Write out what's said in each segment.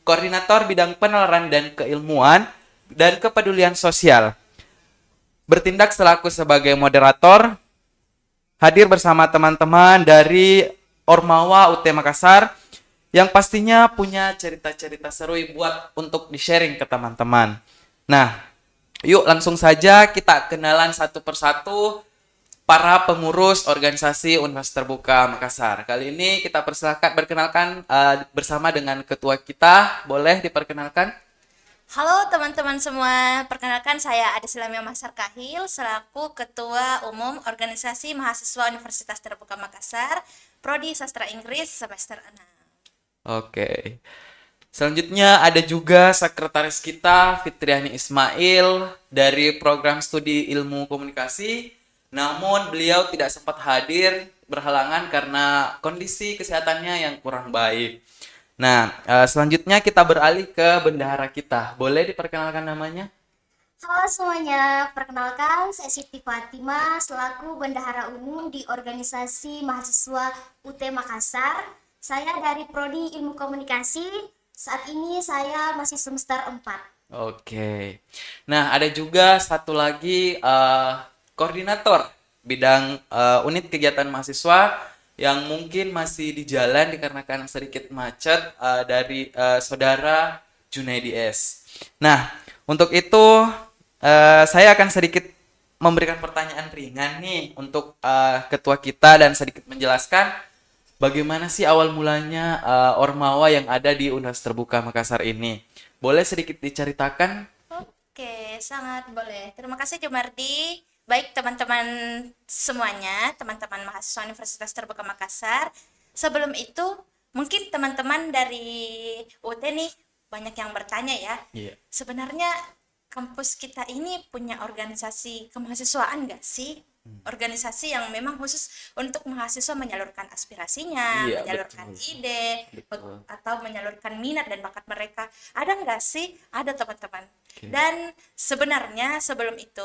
Koordinator Bidang Penelaran dan Keilmuan dan Kepedulian Sosial. Bertindak selaku sebagai moderator, hadir bersama teman-teman dari Ormawa UT Makassar yang pastinya punya cerita-cerita seru buat untuk di-sharing ke teman-teman. Nah, yuk langsung saja kita kenalan satu persatu para pengurus organisasi Universitas Terbuka Makassar. Kali ini kita berkenalkan bersama dengan ketua kita. Boleh diperkenalkan? Halo teman-teman semua, perkenalkan saya Adis Lamia Mahsar Kahil selaku Ketua Umum Organisasi Mahasiswa Universitas Terbuka Makassar, Prodi Sastra Inggris semester 6. Oke. Selanjutnya ada juga sekretaris kita Fitriani Ismail dari program studi ilmu komunikasi. Namun beliau tidak sempat hadir berhalangan karena kondisi kesehatannya yang kurang baik. Nah, selanjutnya kita beralih ke bendahara kita. Boleh diperkenalkan namanya? Halo semuanya, perkenalkan saya Siti Fatima selaku Bendahara Umum di Organisasi Mahasiswa UT Makassar. Saya dari Prodi Ilmu Komunikasi, saat ini saya masih semester 4. Oke. Nah, ada juga satu lagi koordinator bidang unit kegiatan mahasiswa yang mungkin masih di jalan dikarenakan sedikit macet dari saudara Junaidi S. Nah, untuk itu saya akan sedikit memberikan pertanyaan ringan nih untuk ketua kita dan sedikit menjelaskan bagaimana sih awal mulanya Ormawa yang ada di Universitas Terbuka Makassar ini. Boleh sedikit diceritakan? Oke, sangat boleh. Terima kasih Jumardi. Baik teman-teman semuanya, teman-teman mahasiswa Universitas Terbuka Makassar. Sebelum itu, mungkin teman-teman dari UT nih banyak yang bertanya ya. Iya. Sebenarnya kampus kita ini punya organisasi kemahasiswaan nggak sih? Organisasi yang memang khusus untuk mahasiswa menyalurkan aspirasinya, Iya, menyalurkan betul. ide, Betul. atau menyalurkan minat dan bakat mereka. Ada nggak sih? Ada teman-teman. Oke. Dan sebenarnya sebelum itu,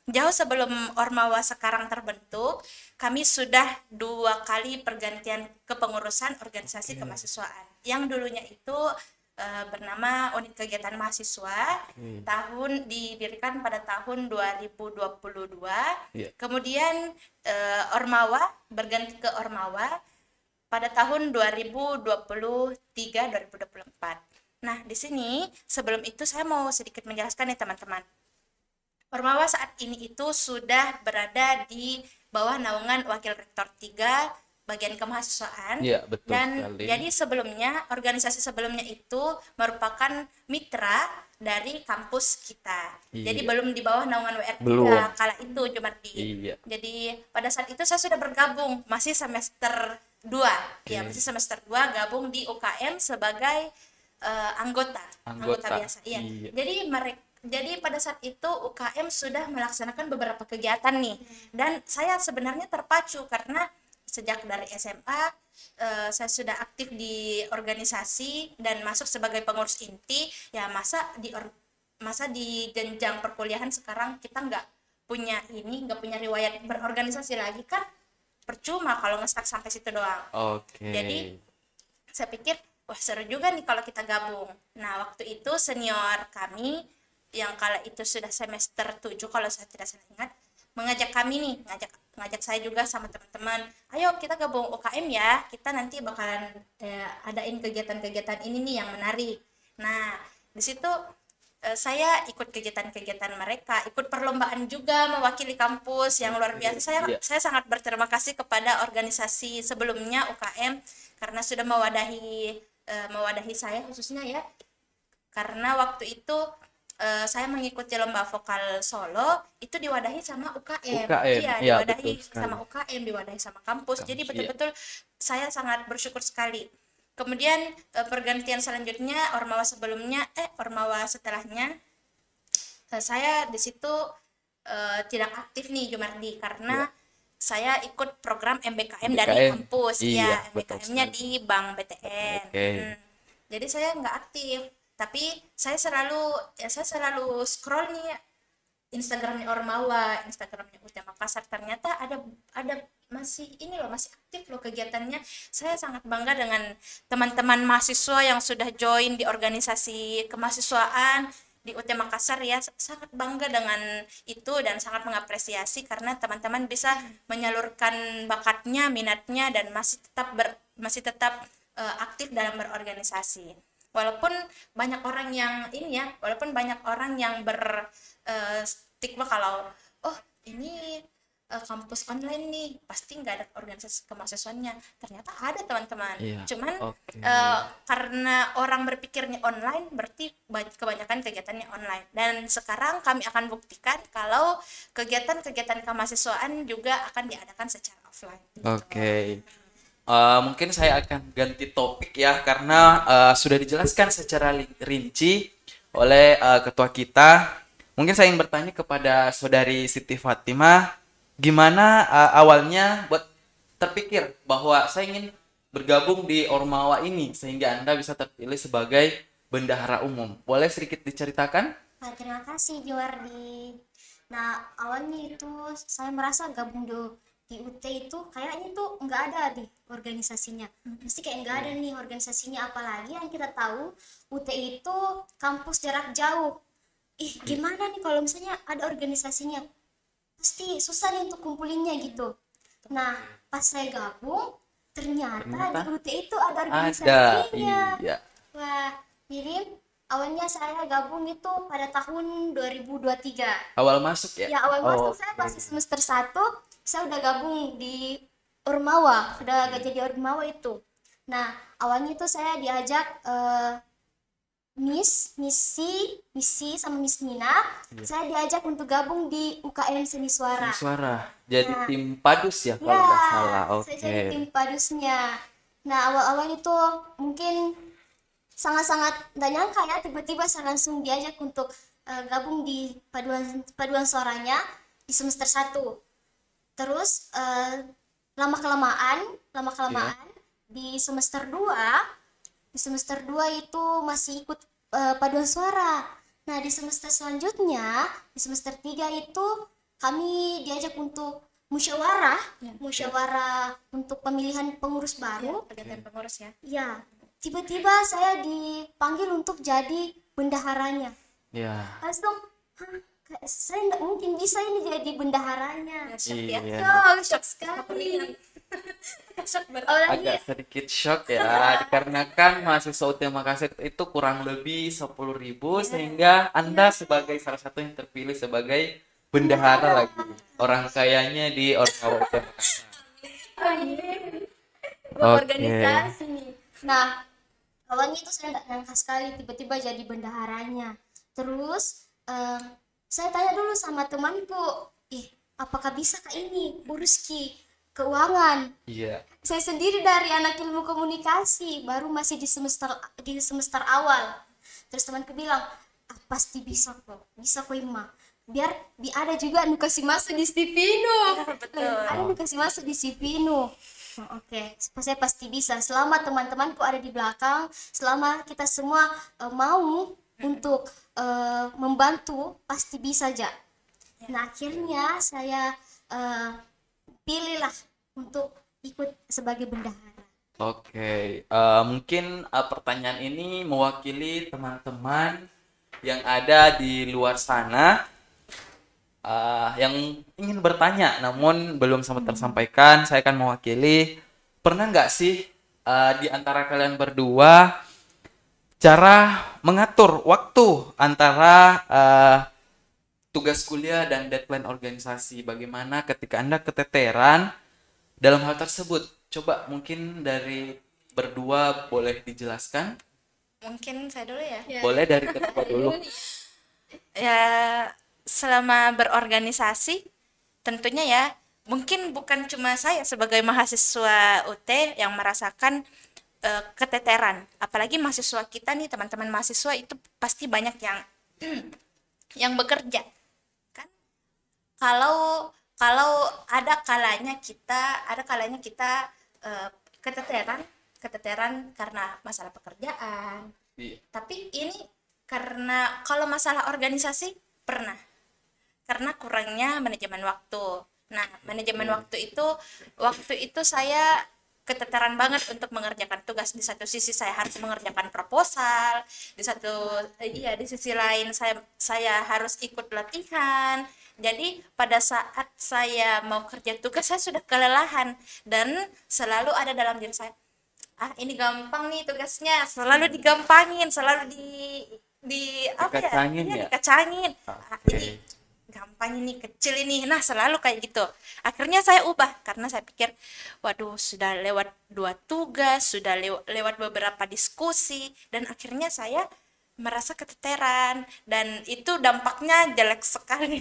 jauh sebelum Ormawa sekarang terbentuk, kami sudah 2 kali pergantian kepengurusan organisasi kemahasiswaan. Yang dulunya itu bernama Unit Kegiatan Mahasiswa, didirikan pada tahun 2022. Iya. Kemudian Ormawa berganti ke Ormawa pada tahun 2023-2024. Nah, di sini sebelum itu saya mau sedikit menjelaskan nih teman-teman. Ormawa saat ini itu sudah berada di bawah naungan Wakil Rektor 3 bagian kemahasiswaan. Iya, betul Dan sekali. jadi sebelumnya, organisasi sebelumnya itu merupakan mitra dari kampus kita. Jadi Iya. belum di bawah naungan WR3 Belum. kala itu Jumardi. Iya. Jadi pada saat itu saya sudah bergabung, masih semester 2. Ya, masih semester 2 gabung di UKM sebagai anggota biasa. Iya. Iya. Jadi pada saat itu UKM sudah melaksanakan beberapa kegiatan nih. Dan saya sebenarnya terpacu karena sejak dari SMA saya sudah aktif di organisasi dan masuk sebagai pengurus inti. Ya masa di jenjang perkuliahan sekarang kita nggak punya riwayat berorganisasi lagi kan, percuma kalau ngestak sampai situ doang. Oke. Jadi saya pikir wah seru juga nih kalau kita gabung. Nah waktu itu senior kami yang kala itu sudah semester 7 kalau saya tidak salah ingat, mengajak kami nih, ngajak saya juga sama teman-teman, ayo kita gabung UKM ya, kita nanti bakalan adain kegiatan-kegiatan ini nih yang menarik. Nah di situ saya ikut kegiatan-kegiatan mereka, ikut perlombaan juga mewakili kampus yang luar biasa. Iya. Saya sangat berterima kasih kepada organisasi sebelumnya UKM karena sudah mewadahi saya khususnya ya, karena waktu itu saya mengikuti lomba vokal solo itu diwadahi sama UKM. UKM. Iya, Iya, diwadahi betul sekali. sama UKM, diwadahi sama kampus. Jadi Iya. betul-betul saya sangat bersyukur sekali. Kemudian pergantian selanjutnya Ormawa setelahnya saya di situ tidak aktif nih Jumardi karena Iya. saya ikut program MBKM dari MBKM. kampus. Iya, Ya, betul MBKM-nya sekali. di Bank BTN. Oke. Jadi saya nggak aktif, tapi saya selalu scroll nih Instagramnya Ormawa, Instagramnya UT Makassar, ternyata ada masih ini loh, masih aktif loh kegiatannya. Saya sangat bangga dengan teman-teman mahasiswa yang sudah join di organisasi kemahasiswaan di UT Makassar ya. Sangat bangga dengan itu dan sangat mengapresiasi karena teman-teman bisa menyalurkan bakatnya, minatnya, dan masih tetap aktif dalam berorganisasi. Walaupun banyak orang yang ini ya, walaupun banyak orang yang stigma kalau oh ini kampus online nih pasti nggak ada organisasi kemahasiswaannya. Ternyata ada teman-teman. Iya. Cuman Oke. karena orang berpikirnya online berarti kebanyakan kegiatannya online. Dan sekarang kami akan buktikan kalau kegiatan-kegiatan kemahasiswaan juga akan diadakan secara offline. Oke. Mungkin saya akan ganti topik ya karena sudah dijelaskan secara rinci oleh ketua kita. Mungkin saya ingin bertanya kepada saudari Siti Fatimah, gimana awalnya buat terpikir bahwa saya ingin bergabung di Ormawa ini sehingga Anda bisa terpilih sebagai bendahara umum. Boleh sedikit diceritakan? Nah, terima kasih Juwardi. Nah, awalnya itu saya merasa gabung di UT itu kayaknya tuh nggak ada di organisasinya. Mesti kayak nggak ada nih organisasinya, apalagi yang kita tahu UT itu kampus jarak jauh. Gimana nih kalau misalnya ada organisasinya? Pasti susah nih untuk kumpulinnya gitu. Nah, pas saya gabung, ternyata di UT itu ada organisasinya. Iya. Wah, Mirim, awalnya saya gabung itu pada tahun 2023. Awal masuk ya? Ya, awal masuk Oh, saya masih semester 1, saya udah gabung di Ormawa, udah gak jadi Ormawa itu. Nah, awalnya itu saya diajak misi sama Miss Nina, saya diajak untuk gabung di UKM Seni Suara. suara. Jadi Nah, tim padus ya kalau Ya, nggak salah. saya jadi Oke. tim padusnya. Nah, awal-awal itu mungkin sangat-sangat nggak nyangka ya, tiba-tiba saya langsung diajak untuk gabung di paduan suaranya di semester 1. Terus lama-kelamaan di semester 2 itu masih ikut paduan suara. Nah, di semester selanjutnya, di semester 3 itu kami diajak untuk musyawarah untuk pemilihan pengurus baru. Kegiatan pengurus ya. Ya, tiba-tiba saya dipanggil untuk jadi bendaharanya. Ya. Langsung, kayak saya nggak mungkin bisa ini jadi bendaharanya. Shock ya. Iya. Shock sekali. Shock berat. Apalagi Agak sedikit shock ya, dikarenakan mahasiswa UT Makassar itu kurang lebih 10.000 sehingga Anda sebagai salah satu yang terpilih sebagai bendahara lagi. Orang kayanya di Ormawa UT Makassar. organisasi. Nah, awalnya itu saya nggak nyangka sekali tiba-tiba jadi bendaharanya. Terus saya tanya dulu sama temanku, apakah bisa kak ini urus keuangan? Iya. Saya sendiri dari anak ilmu komunikasi, baru masih di semester awal. Terus temanku bilang, pasti bisa kok Ima. Biar ada juga nu kasih masuk di Stivino. Betul. Ada nu kasih masuk di Stivino. Oke, saya pasti bisa. Selama teman-temanku ada di belakang, selama kita semua mau untuk membantu, pasti bisa aja. Nah, akhirnya saya pilihlah untuk ikut sebagai bendahara. Oke, mungkin pertanyaan ini mewakili teman-teman yang ada di luar sana yang ingin bertanya namun belum sempat tersampaikan. Saya akan mewakili. Pernah nggak sih di antara kalian berdua cara mengatur waktu antara tugas kuliah dan deadline organisasi? Bagaimana ketika Anda keteteran dalam hal tersebut? Coba mungkin dari berdua boleh dijelaskan? Mungkin saya dulu ya. Boleh dari ketua dulu. Ya, selama berorganisasi tentunya ya, mungkin bukan cuma saya sebagai mahasiswa UT yang merasakan keteteran. Apalagi mahasiswa kita nih, teman-teman mahasiswa itu pasti banyak yang yang bekerja. Kan kalau ada kalanya kita keteteran karena masalah pekerjaan. Iya. Tapi ini karena kalau masalah organisasi pernah karena kurangnya manajemen waktu. Nah, manajemen waktu itu saya keteteran banget untuk mengerjakan tugas. Di satu sisi saya harus mengerjakan proposal, di sisi lain saya harus ikut latihan. Jadi pada saat saya mau kerja tugas saya sudah kelelahan, dan selalu ada dalam diri saya, ini gampang nih tugasnya, selalu digampangin, selalu di apa ya, Dikacangin iya, ya? dikacangin. Oke. Ini gampang, ini kecil ini, nah selalu kayak gitu. Akhirnya saya ubah karena saya pikir, waduh, sudah lewat 2 tugas, sudah lewat beberapa diskusi, dan akhirnya saya merasa keteteran, dan itu dampaknya jelek sekali.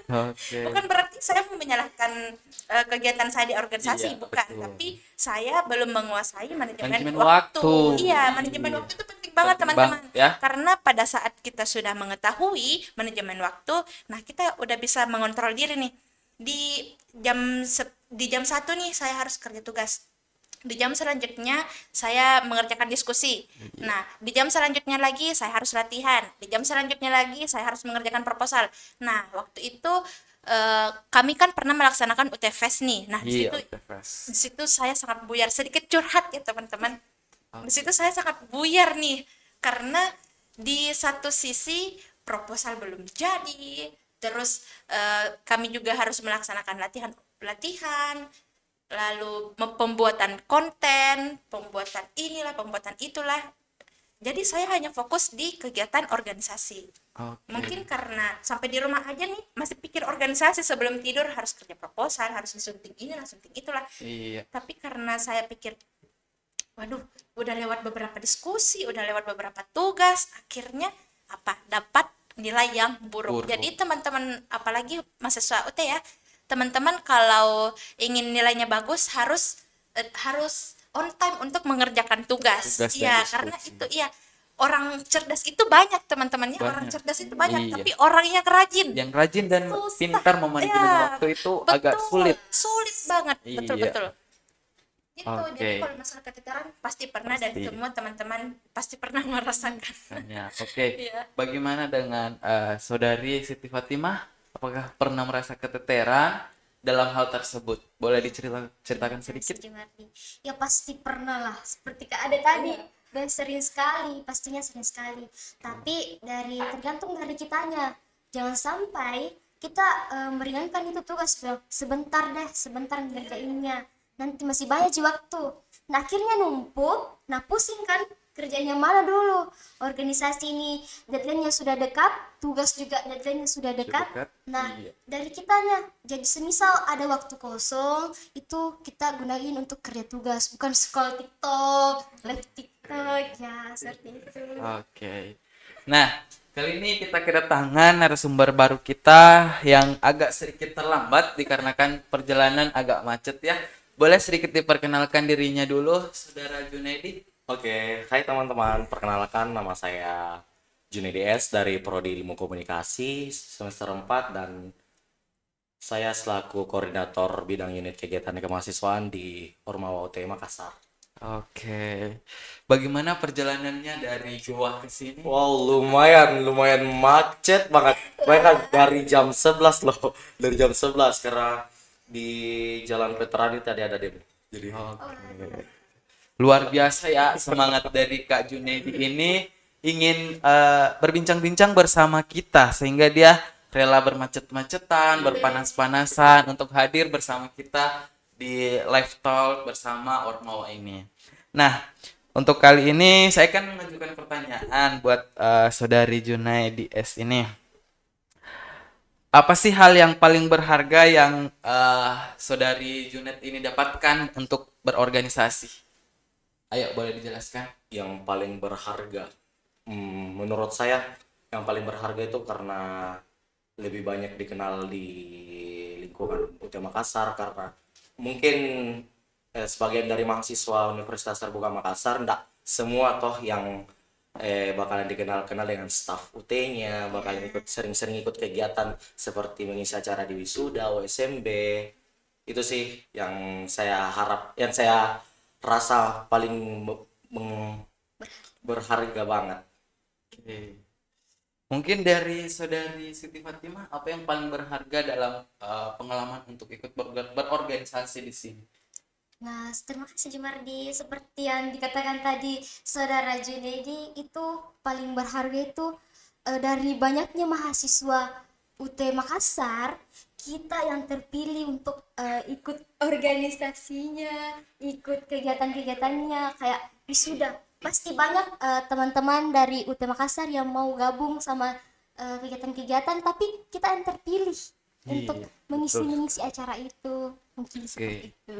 Oke. Bukan berarti saya menyalahkan kegiatan saya di organisasi, Iya, bukan, betul. tapi saya belum menguasai manajemen Manajemen waktu. waktu. Iya, manajemen Iya. waktu itu penting banget, Penting teman-teman. banget, ya. Karena pada saat kita sudah mengetahui manajemen waktu, nah kita udah bisa mengontrol diri nih. Di jam 1 nih saya harus kerja tugas. Di jam selanjutnya saya mengerjakan diskusi. Nah, di jam selanjutnya lagi saya harus latihan. Di jam selanjutnya lagi saya harus mengerjakan proposal. Nah, waktu itu kami kan pernah melaksanakan UTFES nih. Nah, Iya, udah fresh. di situ saya sangat buyar. Sedikit curhat ya, teman-teman. Di situ saya sangat buyar nih, karena di satu sisi proposal belum jadi, terus kami juga harus melaksanakan latihan, lalu pembuatan konten, pembuatan inilah, pembuatan itulah. Jadi saya hanya fokus di kegiatan organisasi. Oke. Mungkin karena sampai di rumah aja nih masih pikir organisasi, sebelum tidur harus kerja proposal, harus disunting inilah, sunting itulah. Iya. Tapi karena saya pikir, waduh, udah lewat beberapa diskusi, udah lewat beberapa tugas, akhirnya dapat nilai yang buruk. Buruk. Jadi teman-teman, apalagi mahasiswa UT ya, teman-teman kalau ingin nilainya bagus harus on time untuk mengerjakan tugas. Tugas dan Iya, diskusi. karena itu iya, orang cerdas itu banyak, teman-temannya. Orang Banyak. cerdas itu banyak, Iya. tapi orang yang rajin, Yang rajin dan susah. pintar memanajemen Iya, waktu itu agak sulit. Sulit banget, Iya. betul-betul. Gitu. Oke. Jadi kalau masalah keteteran pasti pernah, dan Pasti. semua teman-teman pasti pernah merasakan. Hanya. Oke. Iya. Bagaimana dengan saudari Siti Fatimah? Apakah pernah merasa keteteran dalam hal tersebut? Boleh ceritakan sedikit? Sujiwardi. Ya pasti pernah lah, seperti Kak Ade tadi. Dan sering sekali, pastinya sering sekali. Tapi tergantung dari kitanya. Jangan sampai kita meringankan itu tugas, bilang sebentar deh, sebentar ngerjainnya. Nanti masih banyak sih waktu. Nah akhirnya numpuk, nah pusing kan, kerjanya mana dulu. Organisasi ini deadline-nya sudah dekat, tugas juga deadline-nya sudah dekat. dekat, Nah iya. dari kitanya, jadi semisal ada waktu kosong, itu kita gunain untuk kerja tugas, bukan scroll TikTok, live TikTok, ya seperti itu. Oke. Nah, kali ini kita kedatangan narasumber baru kita yang agak sedikit terlambat dikarenakan perjalanan agak macet ya. Boleh sedikit diperkenalkan dirinya dulu, Saudara Junaidi? Oke, hai teman-teman, perkenalkan nama saya Junaidi S dari Prodi Ilmu Komunikasi semester 4 dan saya selaku koordinator bidang unit kegiatan kemahasiswaan di Ormawa UT Makassar. Oke. Bagaimana perjalanannya dari Goa ke sini? Wow, lumayan macet banget. Bahkan dari jam 11 loh, dari jam 11 karena di Jalan Veteran tadi ada demo. Jadi Luar biasa ya semangat dari Kak Junaidi ini ingin berbincang-bincang bersama kita sehingga dia rela bermacet-macetan, berpanas-panasan untuk hadir bersama kita di live talk bersama Ormawa ini. Nah, untuk kali ini saya akan mengajukan pertanyaan buat Saudari Junaidi S ini. Apa sih hal yang paling berharga yang Saudari Junaid ini dapatkan untuk berorganisasi? Ayo, boleh dijelaskan? yang paling berharga, menurut saya yang paling berharga itu karena lebih banyak dikenal di lingkungan UT Makassar, karena mungkin sebagian dari mahasiswa Universitas Terbuka Makassar ndak semua toh yang bakalan dikenal dengan staf UT-nya, bakalan sering-sering ikut kegiatan seperti mengisi acara di wisuda, OSMB. Itu sih yang saya harap, yang saya rasa paling berharga banget. Oke. Mungkin dari saudari Siti Fatimah, apa yang paling berharga dalam pengalaman untuk ikut berorganisasi di sini? Nah, terima kasih Jumardi. Seperti yang dikatakan tadi Saudara Junaidi, itu paling berharga itu dari banyaknya mahasiswa UT Makassar, kita yang terpilih untuk ikut organisasinya, ikut kegiatan-kegiatannya kayak wisuda. Pasti banyak teman-teman dari UT Makassar yang mau gabung sama kegiatan-kegiatan, tapi kita yang terpilih untuk Iya, betul. mengisi acara itu. Mungkin seperti Oke. itu.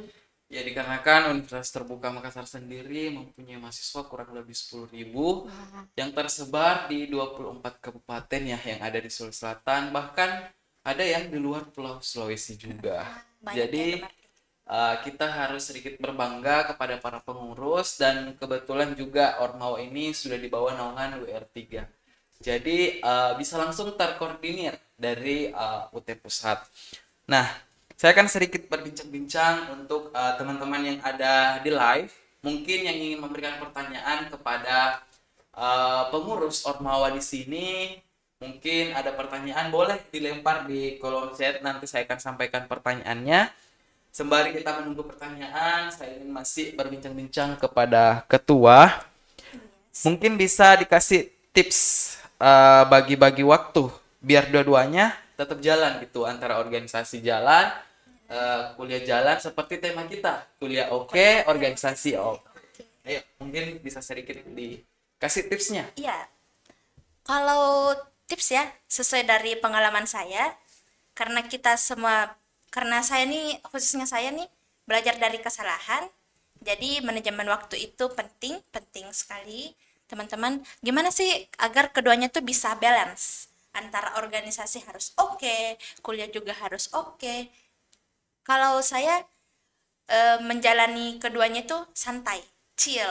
Ya, dikarenakan Universitas Terbuka Makassar sendiri mempunyai mahasiswa kurang lebih 10.000 Wah, yang tersebar di 24 kabupaten ya yang ada di Sulawesi Selatan, bahkan ada yang di luar Pulau Sulawesi juga. Banyak ya Jadi Jumardi. kita harus sedikit berbangga kepada para pengurus, dan kebetulan juga Ormawa ini sudah di bawah naungan WR3. Jadi bisa langsung terkoordinir dari UT Pusat. Nah, saya akan sedikit berbincang-bincang untuk teman-teman yang ada di live, mungkin yang ingin memberikan pertanyaan kepada pengurus Ormawa di sini. Mungkin ada pertanyaan, boleh dilempar di kolom chat, nanti saya akan sampaikan pertanyaannya. Sembari kita menunggu pertanyaan, saya ingin masih berbincang-bincang kepada ketua. Mungkin bisa dikasih tips bagi-bagi waktu biar dua-duanya tetap jalan gitu, antara organisasi jalan, kuliah jalan, seperti tema kita, kuliah oke, organisasi oke. Ayo, mungkin bisa sedikit dikasih tipsnya. Iya, kalau tips ya, sesuai dari pengalaman saya, karena kita semua, karena saya nih, khususnya saya nih, belajar dari kesalahan, jadi manajemen waktu itu penting, penting sekali. Teman-teman, gimana sih agar keduanya tuh bisa balance? Antara organisasi harus oke, kuliah juga harus oke. Kalau saya menjalani keduanya tuh santai, chill.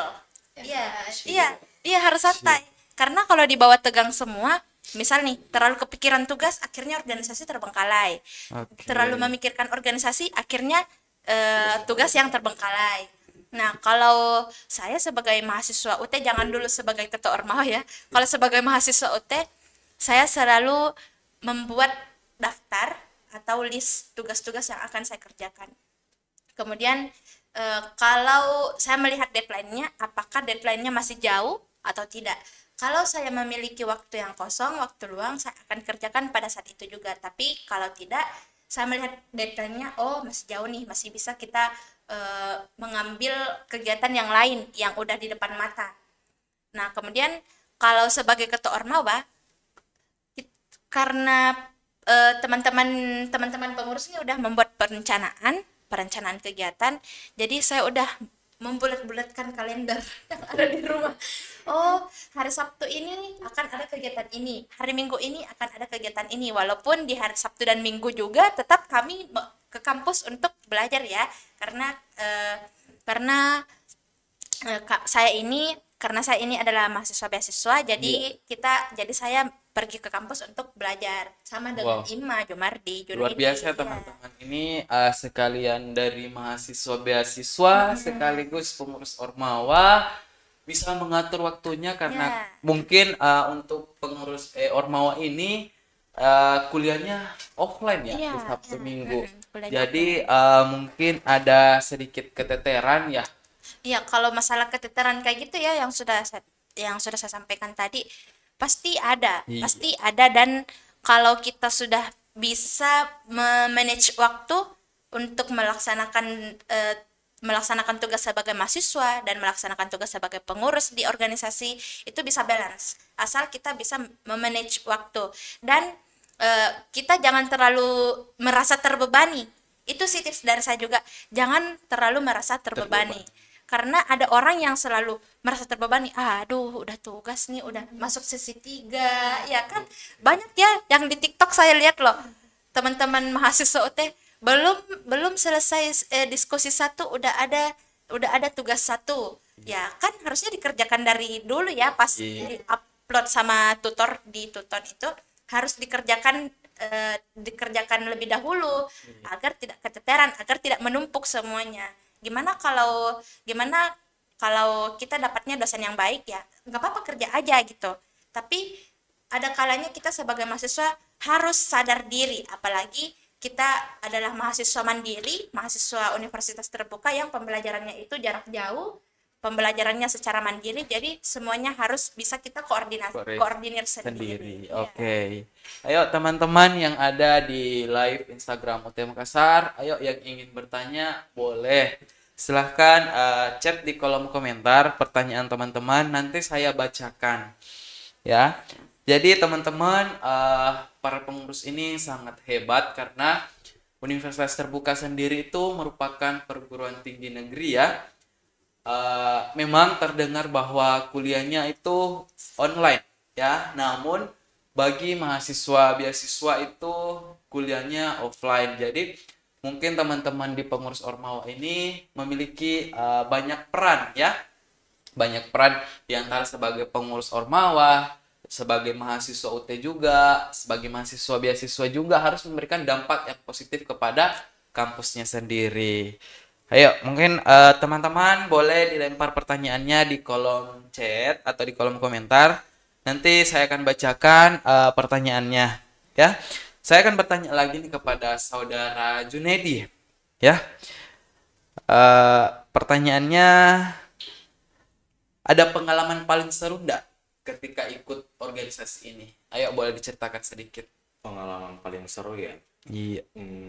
Iya, iya, iya harus santai. Karena kalau dibawa tegang semua, misal nih terlalu kepikiran tugas, akhirnya organisasi terbengkalai. Oke. Terlalu memikirkan organisasi, akhirnya tugas yang terbengkalai. Nah, kalau saya sebagai mahasiswa UT, jangan dulu sebagai ketua ormawa ya. Kalau sebagai mahasiswa UT, saya selalu membuat daftar atau list tugas-tugas yang akan saya kerjakan. Kemudian kalau saya melihat deadline-nya, apakah deadline-nya masih jauh atau tidak. Kalau saya memiliki waktu yang kosong, waktu luang, saya akan kerjakan pada saat itu juga. Tapi kalau tidak, saya melihat deadline-nya, oh masih jauh nih, masih bisa kita mengambil kegiatan yang lain yang udah di depan mata. Nah, kemudian kalau sebagai ketua ormawa, karena teman-teman pengurus ini udah membuat perencanaan kegiatan, jadi saya udah membulat-bulatkan kalender yang ada di rumah. Oh, hari Sabtu ini akan ada kegiatan ini, hari Minggu ini akan ada kegiatan ini. Walaupun di hari Sabtu dan Minggu juga tetap kami ke kampus untuk belajar ya, karena karena saya ini adalah mahasiswa beasiswa, jadi saya pergi ke kampus untuk belajar sama dengan Wow. Ima, Jumardi, Luar Junaidi. biasa Ya. teman-teman. Ini sekalian dari mahasiswa beasiswa sekaligus pengurus Ormawa, bisa mengatur waktunya karena Ya. mungkin untuk pengurus Ormawa ini kuliahnya offline ya Iya, di Sabtu iya. Minggu. Kuliahnya Jadi mungkin ada sedikit keteteran ya. Iya, kalau masalah keteteran kayak gitu ya yang sudah saya sampaikan tadi pasti ada, Iya. pasti ada. Dan kalau kita sudah bisa memanage waktu untuk melaksanakan tugas sebagai mahasiswa dan melaksanakan tugas sebagai pengurus di organisasi, itu bisa balance asal kita bisa memanage waktu. Dan kita jangan terlalu merasa terbebani. Itu sih tips dari saya juga, jangan terlalu merasa terbebani. Karena ada orang yang selalu merasa terbebani, aduh udah tugas nih, udah masuk sesi 3, ya kan. Banyak ya yang di TikTok saya lihat loh, teman-teman mahasiswa UT belum selesai diskusi 1 udah ada tugas 1. Ya kan harusnya dikerjakan dari dulu ya, pas Iya. upload sama tutor di tutor itu harus dikerjakan lebih dahulu agar tidak keteteran, agar tidak menumpuk semuanya. Gimana kalau kita dapatnya dosen yang baik ya, nggak apa-apa kerja aja gitu. Tapi ada kalanya kita sebagai mahasiswa harus sadar diri, apalagi kita adalah mahasiswa mandiri, mahasiswa universitas terbuka yang pembelajarannya itu jarak jauh, pembelajarannya secara mandiri, jadi semuanya harus bisa kita koordinir sendiri. Iya. Oke. Ayo teman-teman yang ada di live Instagram UT Makassar, ayo yang ingin bertanya boleh. Silahkan chat di kolom komentar pertanyaan teman-teman, nanti saya bacakan. Ya. Jadi teman-teman, para pengurus ini sangat hebat karena Universitas Terbuka sendiri itu merupakan perguruan tinggi negeri ya. Memang terdengar bahwa kuliahnya itu online ya, namun bagi mahasiswa beasiswa itu kuliahnya offline. Jadi mungkin teman-teman di pengurus Ormawa ini memiliki banyak peran ya, banyak peran di antara sebagai pengurus Ormawa, sebagai mahasiswa UT juga, sebagai mahasiswa beasiswa juga harus memberikan dampak yang positif kepada kampusnya sendiri. Ayo, mungkin teman-teman boleh dilempar pertanyaannya di kolom chat atau di kolom komentar. Nanti saya akan bacakan pertanyaannya, ya. Saya akan bertanya lagi nih kepada saudara Junedi, ya. Pertanyaannya, ada pengalaman paling seru enggak ketika ikut organisasi ini? Ayo, boleh diceritakan sedikit. Pengalaman paling seru ya. Iya.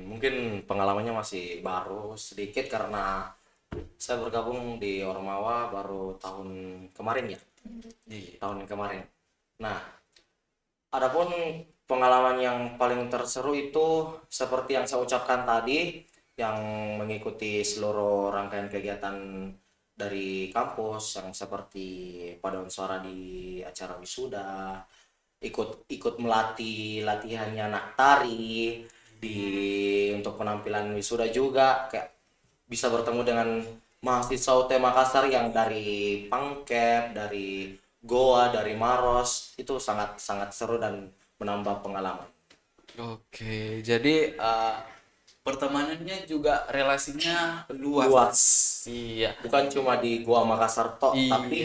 Mungkin pengalamannya masih baru sedikit karena saya bergabung di Ormawa baru tahun kemarin ya. Tahun kemarin. Nah, adapun pengalaman yang paling terseru itu seperti yang saya ucapkan tadi, yang mengikuti seluruh rangkaian kegiatan dari kampus yang seperti paduan suara di acara wisuda, ikut melatih latihannya anak tari untuk penampilan wisuda juga, kayak bisa bertemu dengan mahasiswa UT Makassar yang dari Pangkep, dari Goa, dari Maros, itu sangat seru dan menambah pengalaman. Oke, jadi pertemanannya juga relasinya luas. Iya. Bukan cuma di Goa Makassar tok, Iya. tapi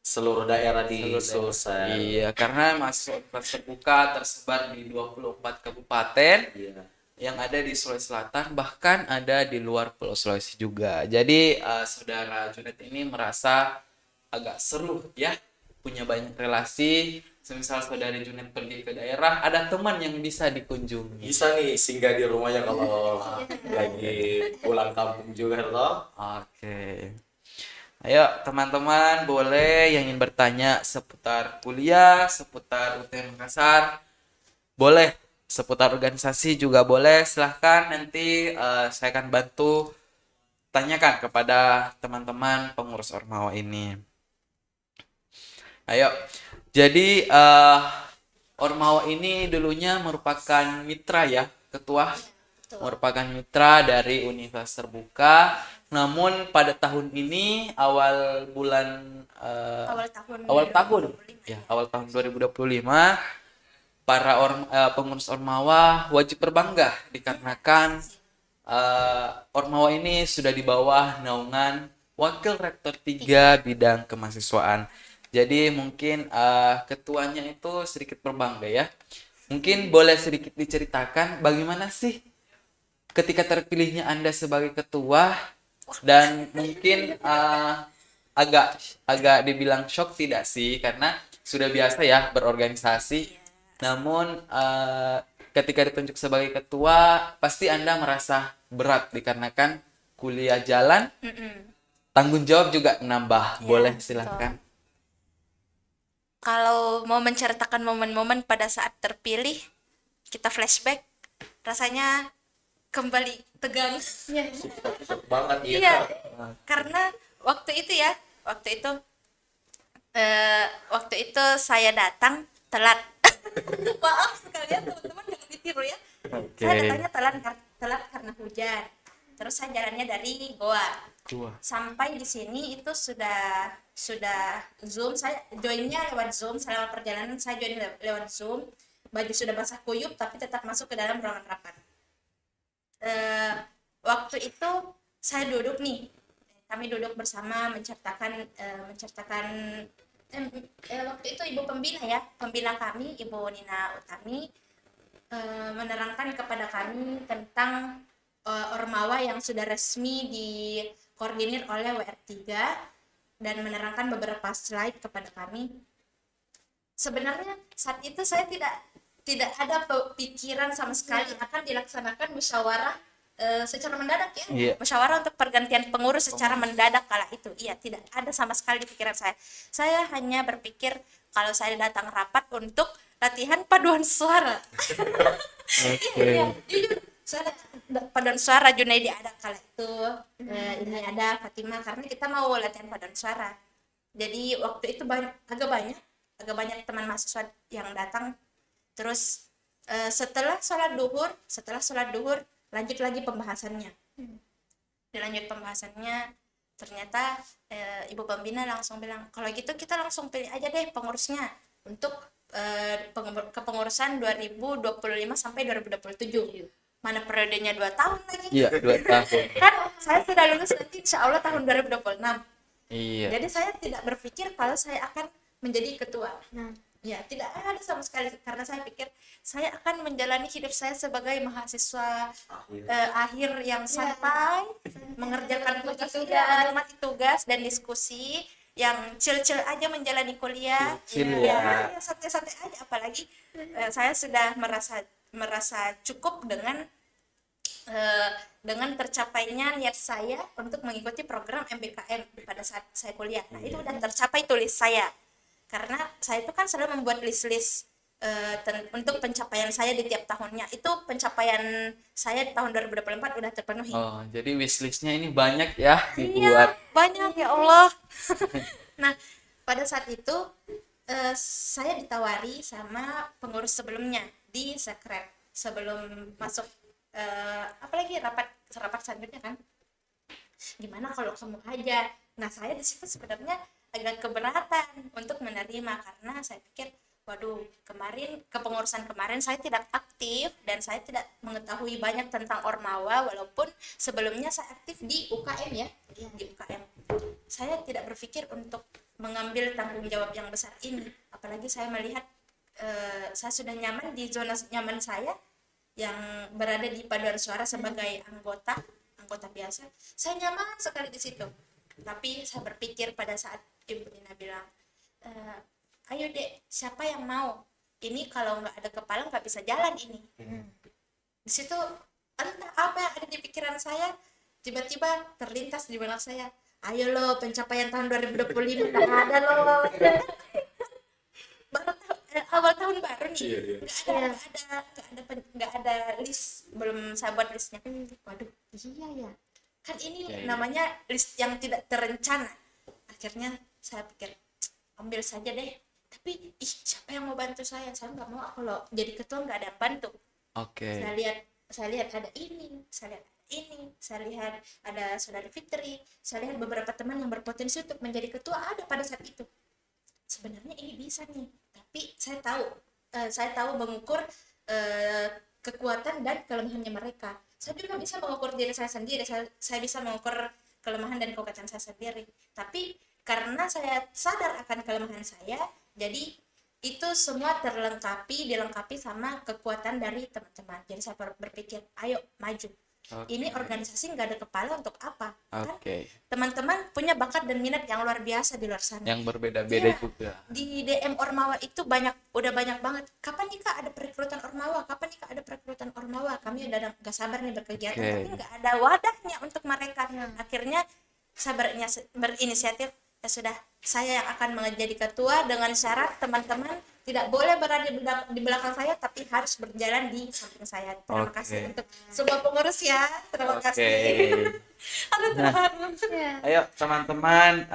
seluruh daerah di Sulsel. Iya, karena mahasiswa universitas terbuka tersebar di 24 kabupaten Iya. yang ada di Sulawesi Selatan, bahkan ada di luar Pulau Sulawesi juga. Jadi saudara Junet ini merasa agak seru ya, punya banyak relasi. Semisal saudari Junet pergi ke daerah, ada teman yang bisa dikunjungi. Bisa nih singgah di rumahnya kalau lagi pulang kampung juga loh. Oke. Ayo teman-teman boleh yang ingin bertanya seputar kuliah, seputar UTM Makassar, boleh, seputar organisasi juga boleh, silahkan nanti saya akan bantu tanyakan kepada teman-teman pengurus Ormawa ini. Ayo, jadi Ormawa ini dulunya merupakan mitra ya, ketua, merupakan mitra dari Universitas Terbuka. Namun pada tahun ini awal tahun 2025 para pengurus Ormawa wajib berbangga dikarenakan Ormawa ini sudah di bawah naungan Wakil Rektor 3 bidang kemahasiswaan. Jadi mungkin ketuanya itu sedikit berbangga ya. Mungkin boleh sedikit diceritakan bagaimana sih ketika terpilihnya Anda sebagai ketua, dan mungkin agak dibilang shock tidak sih, karena sudah biasa ya berorganisasi. Namun ketika ditunjuk sebagai ketua pasti Anda merasa berat dikarenakan kuliah jalan, tanggung jawab juga nambah. Boleh silahkan. Kalau mau menceritakan momen-momen pada saat terpilih, kita flashback, rasanya kembali tegang. Banget ya. Iya, karena waktu itu saya datang telat. Maaf sekalian teman-teman, jangan ditiru ya. Oke. Saya datangnya telat karena hujan. Terus saya jalannya dari Goa. Sampai di sini itu sudah Zoom. Saya joinnya lewat Zoom. Selama perjalanan saya join lewat Zoom. Baju sudah basah kuyup tapi tetap masuk ke dalam ruangan rapat. Waktu itu saya duduk nih, kami duduk bersama menceritakan waktu itu ibu pembina ya, pembina kami, Ibu Nina Utami, menerangkan kepada kami tentang Ormawa yang sudah resmi dikoordinir oleh WR3 dan menerangkan beberapa slide kepada kami. Sebenarnya saat itu saya tidak ada pikiran sama sekali akan dilaksanakan musyawarah secara mendadak ya. Iya. Musyawarah untuk pergantian pengurus secara mendadak kala itu. Iya, tidak ada sama sekali di pikiran saya. Saya hanya berpikir kalau saya datang rapat untuk latihan paduan suara. Iya, jujur. Saya paduan suara Junaidi ada kala itu. Ini ada Fatima karena kita mau latihan paduan suara. Jadi waktu itu agak banyak teman mahasiswa yang datang. Terus setelah sholat duhur lanjut lagi pembahasannya. Dilanjut pembahasannya, ternyata ibu pembina langsung bilang, kalau gitu kita langsung pilih aja deh pengurusnya untuk kepengurusan 2025 sampai 2027. Mana periodenya 2 tahun lagi. Iya, 2 tahun. Kan saya sudah lulus nanti insya Allah tahun 2026. Iya. Jadi saya tidak berpikir kalau saya akan menjadi ketua. Ya, tidak ada sama sekali karena saya pikir saya akan menjalani hidup saya sebagai mahasiswa akhir yang santai, mengerjakan menikmati tugas dan diskusi yang chill-chill aja menjalani kuliah. Chill ya. Ya, santai-santai aja, apalagi saya sudah merasa cukup dengan tercapainya niat saya untuk mengikuti program MBKM pada saat saya kuliah. Nah, itu udah tercapai tulis saya. Karena saya itu kan selalu membuat list-list untuk pencapaian saya di tiap tahunnya. Itu pencapaian saya di tahun 2024 udah terpenuhi. Oh, jadi wishlistnya ini banyak ya dibuat. Iya, banyak ya Allah. Nah, pada saat itu saya ditawari sama pengurus sebelumnya di Sekret sebelum masuk apalagi rapat selanjutnya kan. Gimana kalau kamu aja? Nah, saya di situ sebenarnya agak keberatan untuk menerima karena saya pikir waduh, kepengurusan kemarin saya tidak aktif dan saya tidak mengetahui banyak tentang Ormawa walaupun sebelumnya saya aktif di UKM ya, di UKM. Saya tidak berpikir untuk mengambil tanggung jawab yang besar ini, apalagi saya melihat saya sudah nyaman di zona nyaman saya yang berada di paduan suara sebagai anggota biasa. Saya nyaman sekali di situ. Tapi saya berpikir pada saat Ibu Nina bilang, ayo dek, siapa yang mau? Ini kalau nggak ada kepala nggak bisa jalan ini. Di situ entah apa yang ada di pikiran saya, tiba-tiba terlintas di benak saya, ayo lo pencapaian tahun 2025 nggak ada lo. Awal tahun baru nih, nggak ada list, belum saya buat listnya. Waduh, iya ya. Kan ini namanya list yang tidak terencana. Akhirnya saya pikir ambil saja deh, tapi siapa yang mau bantu saya nggak mau kalau jadi ketua nggak ada yang bantu. Oke. Saya lihat ada ini, saya lihat ada saudari Fitri, saya lihat beberapa teman yang berpotensi untuk menjadi ketua ada pada saat itu. Sebenarnya ini bisa nih, tapi saya tahu mengukur kekuatan dan kelemahannya mereka. Saya juga bisa mengukur diri saya sendiri, saya bisa mengukur kelemahan dan kekuatan saya sendiri. Tapi karena saya sadar akan kelemahan saya, jadi itu semua dilengkapi sama kekuatan dari teman-teman. Jadi saya berpikir, ayo maju. Ini organisasi nggak ada kepala untuk apa? Kan teman-teman punya bakat dan minat yang luar biasa di luar sana. Yang berbeda-beda juga. Di DM Ormawa itu udah banyak banget. Kapan nih Kak ada perekrutan Ormawa? Kami udah nggak sabar nih berkegiatan, tapi nggak ada wadahnya untuk mereka. Akhirnya saya berinisiatif, ya sudah, saya yang akan menjadi ketua dengan syarat teman-teman tidak boleh berada di belakang saya, tapi harus berjalan di samping saya. Terima kasih untuk semua pengurus ya. Terima kasih. Ayo teman-teman.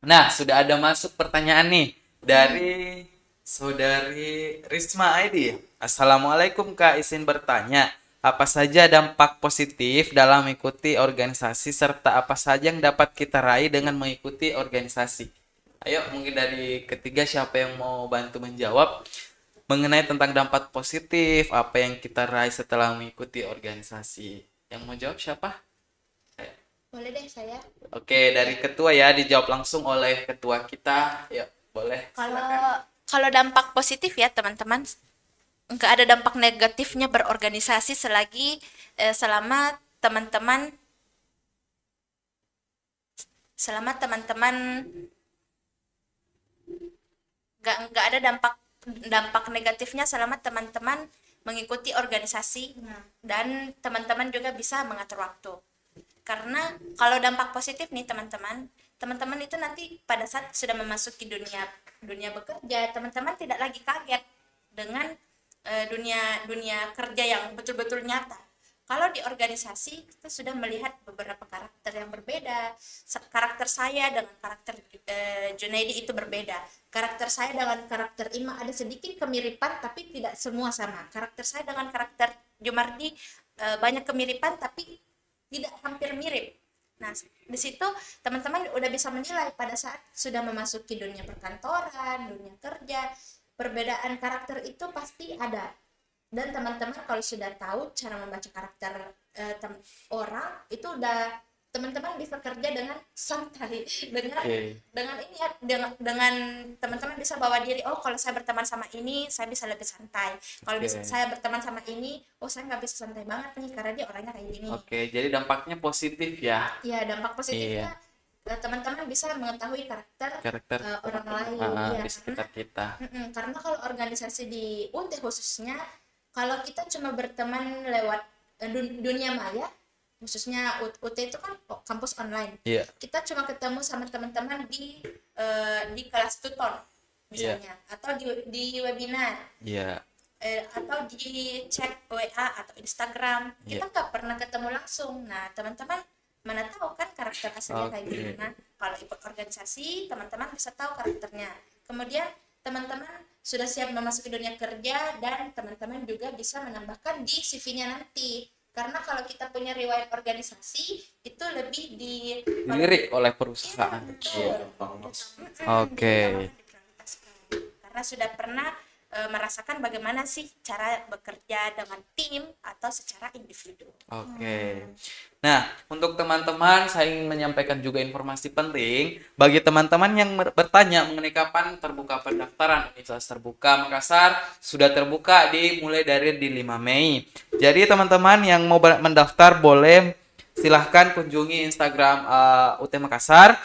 Nah, sudah ada masuk pertanyaan nih dari saudari Risma Aidi. Assalamualaikum Kak, izin bertanya. Apa saja dampak positif dalam mengikuti organisasi serta apa saja yang dapat kita raih dengan mengikuti organisasi? Ayo, mungkin dari ketiga siapa yang mau bantu menjawab mengenai tentang dampak positif apa yang kita raih setelah mengikuti organisasi? Yang mau jawab siapa? Boleh deh saya. Oke, dari ketua ya, dijawab langsung oleh ketua kita. Ya, boleh. Kalau Silakan. kalau dampak positif ya teman-teman, nggak ada dampak negatifnya berorganisasi selama teman-teman selama teman-teman nggak ada dampak dampak negatifnya selama teman-teman mengikuti organisasi dan teman-teman juga bisa mengatur waktu. Karena kalau dampak positif nih teman-teman itu nanti pada saat sudah memasuki dunia bekerja, teman-teman tidak lagi kaget dengan dunia dunia kerja yang betul-betul nyata. Kalau di organisasi kita sudah melihat beberapa karakter yang berbeda. Karakter saya dengan karakter Junaidi itu berbeda. Karakter saya dengan karakter Ima ada sedikit kemiripan tapi tidak semua sama. Karakter saya dengan karakter Jumardi banyak kemiripan tapi tidak hampir mirip. Nah, di situ teman-teman udah bisa menilai pada saat sudah memasuki dunia perkantoran, dunia kerja, perbedaan karakter itu pasti ada. Dan teman-teman kalau sudah tahu cara membaca karakter orang itu udah teman-teman bisa kerja dengan santai dengan ini ya dengan teman-teman bisa bawa diri, oh kalau saya berteman sama ini saya bisa lebih santai, kalau saya berteman sama ini oh saya nggak bisa santai banget nih karena dia orangnya kayak gini. Jadi dampaknya positif ya. Ya, dampak positifnya teman-teman bisa mengetahui karakter orang lain di sekitar kita. Karena kalau organisasi di UT khususnya, kalau kita cuma berteman lewat dunia maya, khususnya UT itu kan kampus online. Kita cuma ketemu sama teman-teman di kelas tutor misalnya, atau di webinar, atau di chat WA atau Instagram. Kita nggak pernah ketemu langsung. Nah, teman-teman mana tahu kan karakter aslinya kayak gimana. Kalau ikut organisasi, teman-teman bisa tahu karakternya. Kemudian teman-teman sudah siap memasuki dunia kerja dan teman-teman juga bisa menambahkan di CV-nya nanti. Karena kalau kita punya riwayat organisasi itu lebih dilirik oleh perusahaan. Karena sudah pernah merasakan bagaimana sih cara bekerja dengan tim atau secara individu. Nah, untuk teman-teman saya ingin menyampaikan juga informasi penting bagi teman-teman yang bertanya mengenai kapan terbuka pendaftaran. Universitas Terbuka Makassar sudah terbuka mulai dari 5 Mei. Jadi teman-teman yang mau mendaftar boleh silahkan kunjungi Instagram UT Makassar.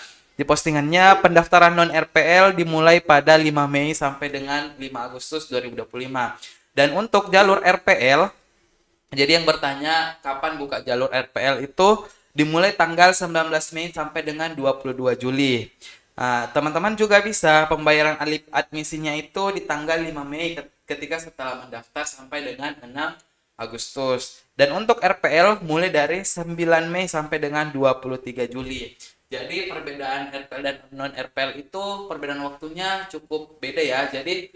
Di postingannya pendaftaran non-RPL dimulai pada 5 Mei sampai dengan 5 Agustus 2025. Dan untuk jalur RPL, jadi yang bertanya kapan buka jalur RPL itu dimulai tanggal 19 Mei sampai dengan 22 Juli. Teman-teman juga bisa pembayaran admisinya itu di tanggal 5 Mei ketika setelah mendaftar sampai dengan 6 Agustus. Dan untuk RPL mulai dari 9 Mei sampai dengan 23 Juli. Jadi perbedaan RPL dan non RPL itu perbedaan waktunya cukup beda ya. Jadi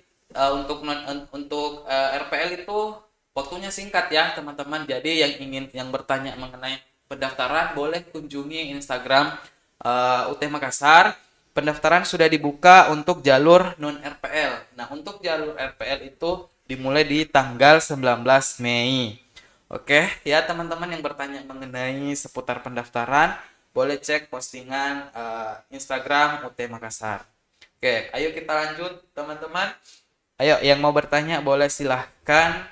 untuk RPL itu waktunya singkat ya teman-teman. Jadi yang bertanya mengenai pendaftaran boleh kunjungi Instagram UT Makassar. Pendaftaran sudah dibuka untuk jalur non RPL. Nah, untuk jalur RPL itu dimulai di tanggal 19 Mei. Oke, ya teman-teman yang bertanya mengenai seputar pendaftaran boleh cek postingan Instagram UT Makassar. Oke, ayo kita lanjut teman-teman. Ayo yang mau bertanya boleh silahkan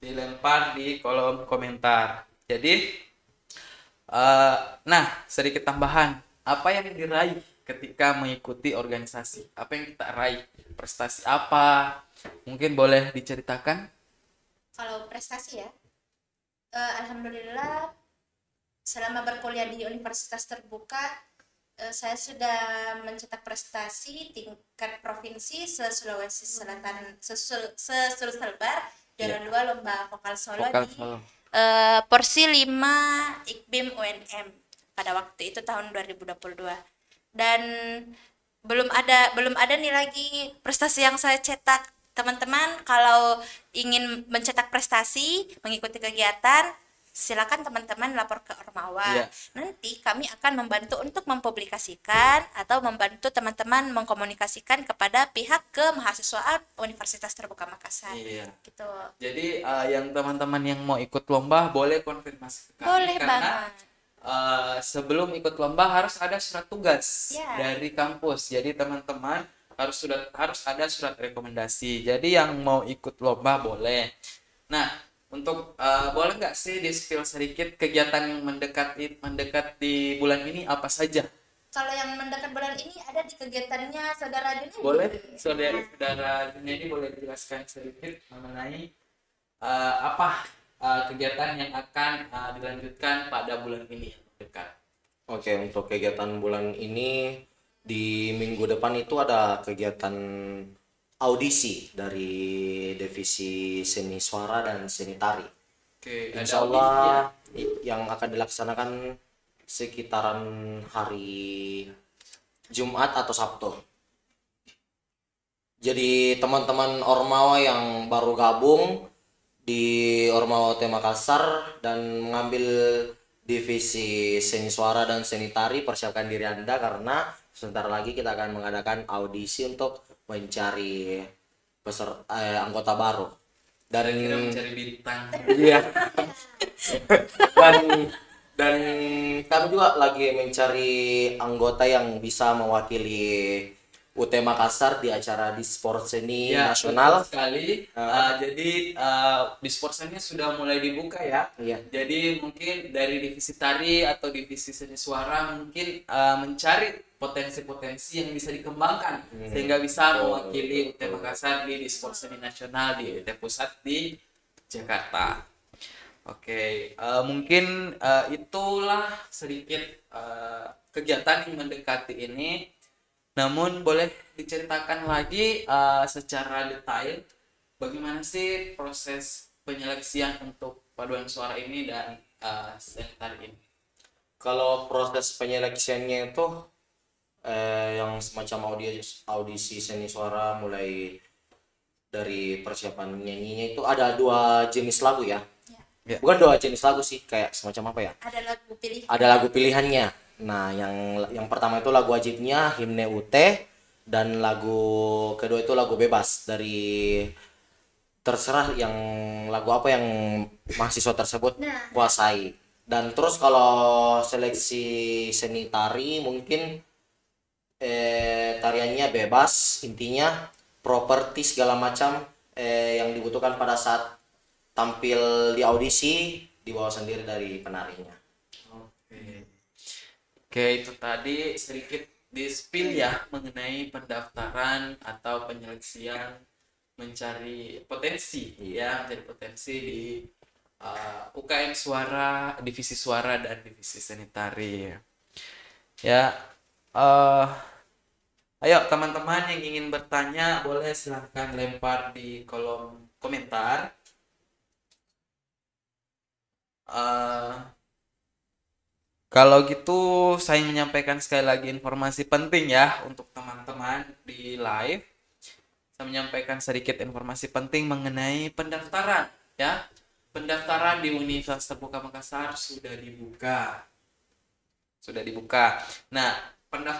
dilempar di kolom komentar. Jadi, sedikit tambahan. Apa yang diraih ketika mengikuti organisasi? Apa yang kita raih? Prestasi apa? Mungkin boleh diceritakan? Kalau prestasi ya, alhamdulillah selama berkuliah di Universitas Terbuka, saya sudah mencetak prestasi tingkat provinsi se-Sulawesi Selatan, se-Sulselbar, juara 2 lomba vokal solo di porsi 5 Ikbim UNM pada waktu itu tahun 2022. Dan belum ada nih lagi prestasi yang saya cetak. Teman-teman kalau ingin mencetak prestasi, mengikuti kegiatan, silakan teman-teman lapor ke Ormawa. Nanti kami akan membantu untuk mempublikasikan atau membantu teman-teman mengkomunikasikan kepada pihak kemahasiswaan Universitas Terbuka Makassar. Gitu. Jadi yang teman-teman yang mau ikut lomba boleh konfirmasi ke kami. Boleh karena banget. sebelum ikut lomba harus ada surat tugas Ya. dari kampus. Jadi teman-teman harus ada surat rekomendasi. Jadi yang mau ikut lomba boleh. Nah, untuk boleh nggak sih di-spill sedikit kegiatan yang mendekat di bulan ini apa saja? Kalau yang mendekat bulan ini ada di kegiatannya saudara Junedi. Boleh, saudara Junedi boleh dijelaskan sedikit mengenai apa kegiatan yang akan dilanjutkan pada bulan ini yang dekat. Oke, untuk kegiatan bulan ini di minggu depan itu ada kegiatan audisi dari divisi seni suara dan seni tari. Oke, ada Insya audisi ya. Allah yang akan dilaksanakan sekitaran hari Jumat atau Sabtu. Jadi teman-teman Ormawa yang baru gabung di Ormawa UT Makassar dan mengambil divisi seni suara dan seni tari, persiapkan diri Anda karena sebentar lagi kita akan mengadakan audisi untuk mencari anggota baru. Kira Dan mencari bintang. iya. dan dan kami juga lagi mencari anggota yang bisa mewakili UT Makassar di acara di sport seni Ya, nasional. betul sekali. Jadi disporsennya sudah mulai dibuka ya. Iya. Jadi mungkin dari divisi tari atau divisi seni suara mungkin mencari potensi-potensi yang bisa dikembangkan sehingga bisa mewakili UT Makassar di sport seni nasional di UT Pusat di Jakarta. Oke, mungkin itulah sedikit kegiatan yang mendekati ini. Namun boleh diceritakan lagi secara detail bagaimana sih proses penyeleksian untuk paduan suara ini dan seni tari ini? Kalau proses penyeleksiannya itu yang semacam audisi seni suara, mulai dari persiapan nyanyinya itu ada 2 jenis lagu ya. Ya. Bukan 2 jenis lagu sih, kayak semacam apa ya? Ada lagu pilih. Ada lagu pilihannya. Nah, yang pertama itu lagu wajibnya himne UT, dan lagu kedua itu lagu bebas, dari terserah yang lagu apa yang mahasiswa tersebut kuasai. Dan terus kalau seleksi seni tari mungkin tariannya bebas, intinya properti segala macam yang dibutuhkan pada saat tampil di audisi dibawa sendiri dari penarinya. Oke, itu tadi sedikit di-spill ya mengenai pendaftaran atau penyeleksian mencari potensi ya, mencari potensi di UKM suara, divisi suara dan divisi seni tari. Ya, ayo teman-teman yang ingin bertanya boleh silahkan lempar di kolom komentar. Kalau gitu saya menyampaikan sekali lagi informasi penting ya untuk teman-teman di live. Saya menyampaikan sedikit informasi penting mengenai pendaftaran ya. Pendaftaran di Universitas Terbuka Makassar sudah dibuka. Sudah dibuka. Nah,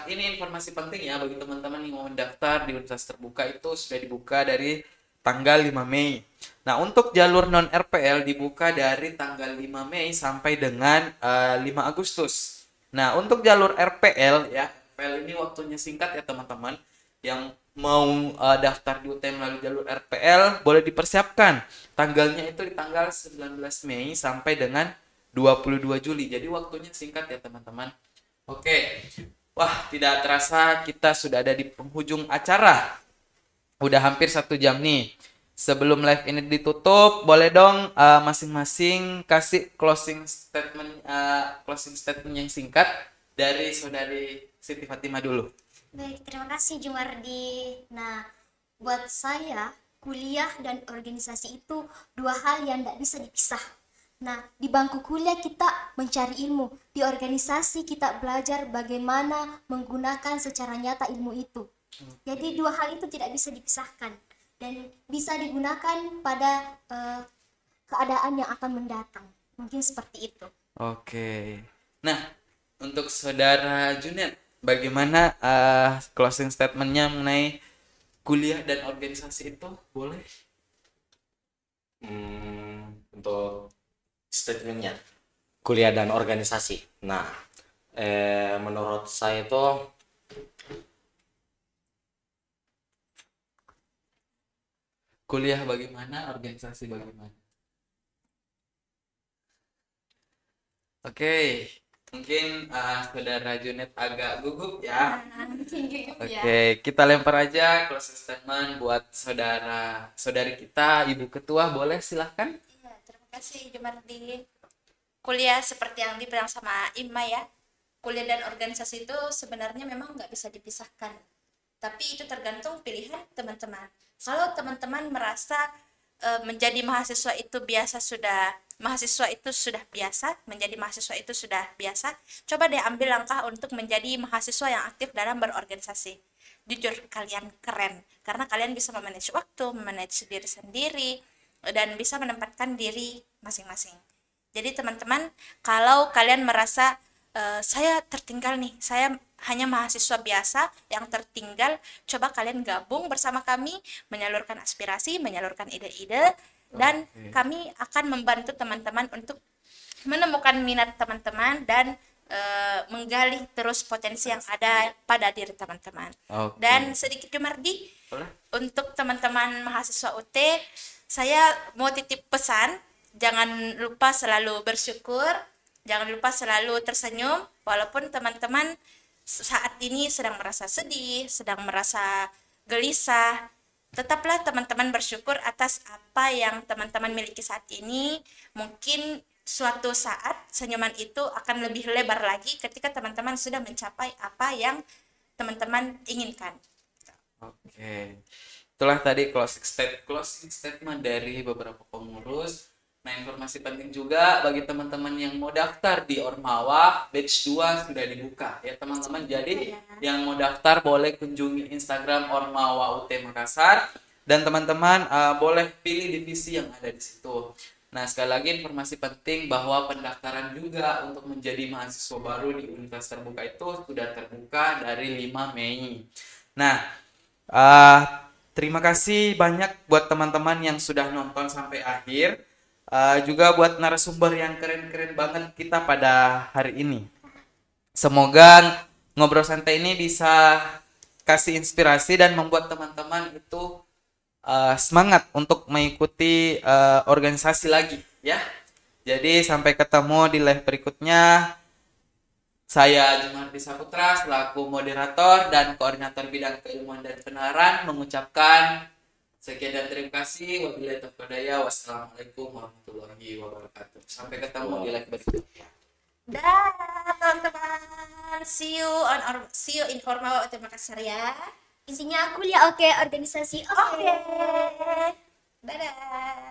ini informasi penting ya bagi teman-teman yang mau mendaftar di Universitas Terbuka, itu sudah dibuka dari tanggal 5 Mei. Nah, untuk jalur non-RPL dibuka dari tanggal 5 Mei sampai dengan 5 Agustus. Nah, untuk jalur RPL ya, RPL ini waktunya singkat ya teman-teman. Yang mau daftar di UT melalui jalur RPL boleh dipersiapkan. Tanggalnya itu di tanggal 19 Mei sampai dengan 22 Juli. Jadi waktunya singkat ya teman-teman. Oke. Wah, tidak terasa kita sudah ada di penghujung acara. Udah hampir 1 jam nih. Sebelum live ini ditutup, boleh dong masing-masing kasih closing statement yang singkat dari saudari Siti Fatimah dulu. Baik, terima kasih Jumardi. Nah, buat saya kuliah dan organisasi itu 2 hal yang tidak bisa dipisah. Nah, di bangku kuliah kita mencari ilmu, di organisasi kita belajar bagaimana menggunakan secara nyata ilmu itu. Jadi 2 hal itu tidak bisa dipisahkan dan bisa digunakan pada keadaan yang akan mendatang. Mungkin seperti itu. Oke. Nah, untuk saudara Junet, bagaimana closing statementnya mengenai kuliah dan organisasi itu? Boleh? Untuk statementnya, kuliah dan organisasi. Nah, menurut saya itu Kuliah bagaimana, organisasi bagaimana? Oke, mungkin saudara Junet agak gugup ya. Oke, kita lempar aja closing statement buat saudari kita, Ibu Ketua, boleh silahkan. Iya, terima kasih Jumardi. Kuliah seperti yang dibilang sama Ima ya, kuliah dan organisasi itu sebenarnya memang nggak bisa dipisahkan. Tapi itu tergantung pilihan teman-teman. Kalau teman-teman merasa menjadi mahasiswa itu biasa, menjadi mahasiswa itu sudah biasa, coba deh ambil langkah untuk menjadi mahasiswa yang aktif dalam berorganisasi. Jujur, kalian keren, karena kalian bisa memanage waktu, memanage diri sendiri, dan bisa menempatkan diri masing-masing. Jadi teman-teman, kalau kalian merasa saya tertinggal nih, saya hanya mahasiswa biasa yang tertinggal, coba kalian gabung bersama kami, menyalurkan aspirasi, menyalurkan ide-ide, dan kami akan membantu teman-teman untuk menemukan minat teman-teman dan menggali terus potensi yang ada pada diri teman-teman. Dan sedikit Jumardi, untuk teman-teman mahasiswa UT, saya mau titip pesan, jangan lupa selalu bersyukur, jangan lupa selalu tersenyum, walaupun teman-teman saat ini sedang merasa sedih, sedang merasa gelisah, tetaplah teman-teman bersyukur atas apa yang teman-teman miliki saat ini. Mungkin suatu saat senyuman itu akan lebih lebar lagi ketika teman-teman sudah mencapai apa yang teman-teman inginkan. Oke, itulah tadi closing statement dari beberapa pengurus. Nah, informasi penting juga bagi teman-teman yang mau daftar di Ormawa, batch 2 sudah dibuka ya teman-teman. Jadi yang mau daftar boleh kunjungi Instagram Ormawa UT Makassar, dan teman-teman boleh pilih divisi yang ada di situ. Nah, sekali lagi informasi penting bahwa pendaftaran juga untuk menjadi mahasiswa baru di Universitas Terbuka itu sudah terbuka dari 5 Mei. Nah, terima kasih banyak buat teman-teman yang sudah nonton sampai akhir. Juga buat narasumber yang keren-keren banget kita pada hari ini. Semoga ngobrol santai ini bisa kasih inspirasi dan membuat teman-teman itu semangat untuk mengikuti organisasi lagi ya. Jadi sampai ketemu di live berikutnya. Saya Jumardi Saputra selaku moderator dan koordinator bidang keilmuan dan penyiaran mengucapkan sekian dan terima kasih. Wabillahi taufiq wal hidayah. Wassalamualaikum warahmatullahi wabarakatuh. Sampai ketemu di live berikutnya. Dah teman-teman, see you in Ormawa UT Makassar ya. Isinya kuliah oke, organisasi oke. Dadah.